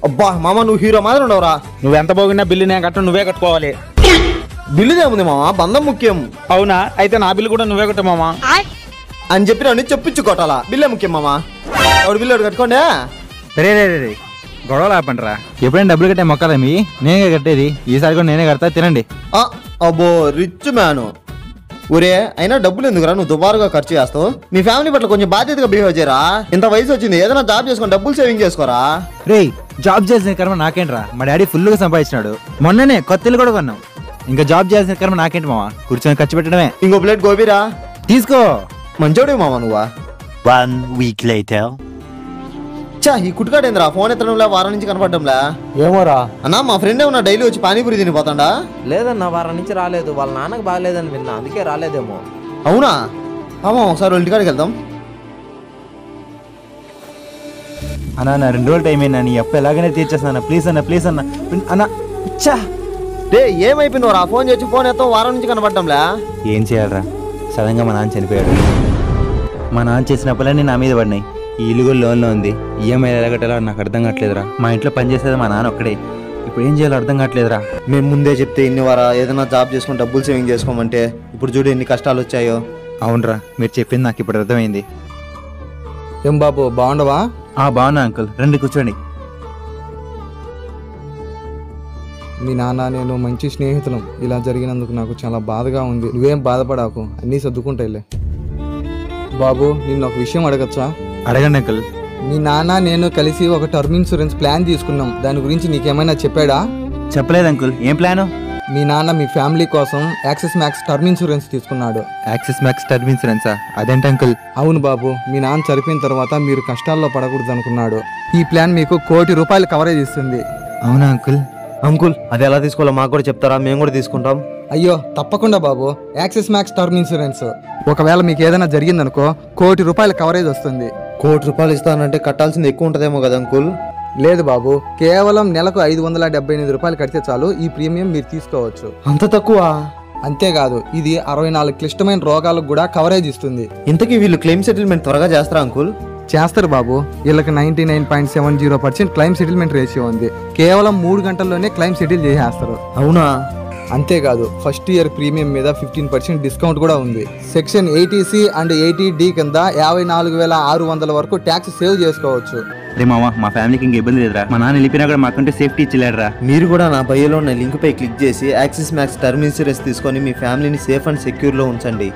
అబ్బా మామ నువ్వు హీరో మాత్రం ఉండవురా. నువ్వెంత పోగినా బిల్లు నేను కట్ట నువ్వే కట్టుకోవాలి. బిల్లుదేముంది మామ, బంధం ముఖ్యం. అవునా, అయితే నా బిల్లు కూడా నువ్వే కట్టు మామా అని చెప్పి చెప్పించు కొట్టాలా. బిల్లే ముఖ్యం మామ. ఎవడు బిల్లు కట్టుకోండి. రే రే రే గొడవలు ఆపండిరా. ఎప్పుడైనా డబ్బులు కట్టే మొక్కలే మీ నేనే కట్టేది. ఈసారి కూడా నేనే కడతా, తినండి. అబ్బో రిచ్ మ్యాను. ఊరే అయినా డబ్బులు ఎందుకురా నువ్వు దుబారుగా ఖర్చు చేస్తావు? మీ ఫ్యామిలీ పట్ల కొంచెం బాధ్యతగా బిహేవ్ చేయరా. ఇంత వయసు వచ్చింది, ఏదైనా జాబ్ చేసుకొని డబ్బులు సేవింగ్ చేసుకోరా. రే జాబ్ చేసిన కర్మ నాకేంట్రా, మా డాడీ ఫుల్గా సంపాదించినాడు. మొన్ననే కొత్తలు కూడా కొన్నాం. ఇంకా జాబ్ చేసిన కర్మ నాకేంటి మావా, కూర్చొని ఖర్చు పెట్టడమే. ఇంకో ప్లేట్ గోబీరా తీసుకో. మంచోడే మామ నువ్వా. 1 week later. ఈ కుట్టుకాడేంద్రా ఫోన్ ఎత్తడంలా, వారం నుంచి కనపడడంలా. ఏమోరా అన్నా మా ఫ్రెండ్ ఏమన్నా డైలీ వచ్చి పానీపూరి తినిపోతాడా? లేదన్నా, వారం నుంచి రాలేదు. వాళ్ళ నాన్నకు బాగలేదని విన్నా, అందుకే రాలేదేమో. అవునా అమ్మా, ఒకసారి వాళ్ళ ఇంటికాడికి వెళ్దాం. అన్నా నా 2 రోజులు టైం అయినా నీ అప్ప ఎలాగైనా తీర్చేస్తాను. ప్లీజ్ అన్న, ప్లీజ్ అన్న అన్న. రే ఏమైపోయినవరా, ఫోన్ చేసి ఫోన్ ఎత్తాం, వారం నుంచి కనపడటంలా. ఏం చేయాలరా, సడన్గా మా నాన్న చనిపోయాడు. మా నాన్న చేసిన పనులన్నీ నా మీద పడినాయి. ఈ ఇల్లు కూడా లోన్లో ఉంది. ఈఎంఐ ఎలా కట్టాలో నాకు అర్థం కావట్లేదురా. మా ఇంట్లో పని చేసేది మా నాన్న ఒక్కడే. ఇప్పుడు ఏం చేయాలో అర్థం కావట్లేదురా. మేము ముందే చెప్తే ఇన్ని వారా ఏదైనా జాబ్ చేసుకుని డబ్బులు సేవింగ్ చేసుకోమంటే ఇప్పుడు చూడు ఎన్ని కష్టాలు వచ్చాయో. అవునరా, మీరు చెప్పింది నాకు ఇప్పుడు అర్థమైంది. ఏం బాబు బాగుండవా? బాగున్నా అంకుల్, రండి కూర్చోండి. మీ నాన్న నేను మంచి స్నేహితులం. ఇలా జరిగినందుకు నాకు చాలా బాధగా ఉంది. నువ్వేం బాధపడాకు, అన్నీ సర్దుకుంటాయిలే. బాబు నిన్ను ఒక విషయం అడగచ్చా? అడగండి అంకుల్. మీ నాన్న నేను కలిసి ఒక టర్మ్ ఇన్సూరెన్స్ ప్లాన్ తీసుకున్నాం. దాని గురించి నీకేమైనా చెప్పాడా? చెప్పలేదు అంకుల్. ఏం ప్లాను? మీ నాన్న మీ ఫ్యామిలీ కోసం యాక్సిస్ మ్యాక్స్ టర్మ్ ఇన్సూరెన్స్ తీసుకున్నాడు. యాక్సిస్ మ్యాక్స్ టర్మ్ ఇన్సూరెన్సా? అదేంటి అంకుల్? అవును బాబు, మీ నాన్న చనిపోయిన తర్వాత మీరు కష్టాల్లో పడకూడదు అనుకున్నాడు. ఈ ప్లాన్ మీకు ₹1 కోటి కవరేజ్ ఇస్తుంది. అవునా అంకుల్? అంకుల్ అది ఎలా తీసుకోవాలో మాకు కూడా చెప్తారా, మేము కూడా తీసుకుంటాం. అయ్యో తప్పకుండా బాబు, యాక్సిస్ మ్యాక్స్ టర్మ్ ఇన్సూరెన్స్. ఒకవేళ మీకు ఏదైనా జరిగిందనుకో ₹1 కోటి కవరేజ్ వస్తుంది. ₹1 ఇస్తానంటే కట్టాల్సింది ఎక్కువ ఉంటుందేమో కదా అంకుల్? లేదు బాబు, కేవలం నెలకు ₹578 కడితే చాలు ఈ ప్రీమియం మీరు తీసుకోవచ్చు. అంత తక్కువ? అంతేకాదు, ఇది 64 క్లిష్టమైన రోగాలకు కూడా కవరేజ్ ఇస్తుంది. ఇంతకీ వీళ్ళు క్లెయిమ్ సెటిల్మెంట్ త్వరగా చేస్తారా అంకుల్? చేస్తారు బాబు. వీళ్ళకి 99.70% క్లెయిమ్ సెటిల్మెంట్ రేషియో ఉంది. కేవలం 3 గంటల్లోనే క్లెయిమ్ సెటిల్ చేసేస్తారు. అవునా? అంతేకాదు, ఫస్ట్ ఇయర్ ప్రీమియం మీద 15% డిస్కౌంట్ కూడా ఉంది. సెక్షన్ 80C అండ్ 80D కింద 54,600 వరకు ట్యాక్స్ సేవ్ చేసుకోవచ్చు. రే మామ, మా ఫ్యామిలీకి ఇంక ఇబ్బంది లేదురా. మా నాన్న వెళ్ళిపోయినా కూడా మాకంటే సేఫ్టీ ఇచ్చలేడురా. మీరు కూడా నా బయోలో ఉన్న లింక్ పై క్లిక్ చేసి యాక్సిస్ మ్యాక్స్ టర్మ్ ఇన్సూరెన్స్ తీసుకొని మీ ఫ్యామిలీని సేఫ్ అండ్ సెక్యూర్ లో ఉంచండి.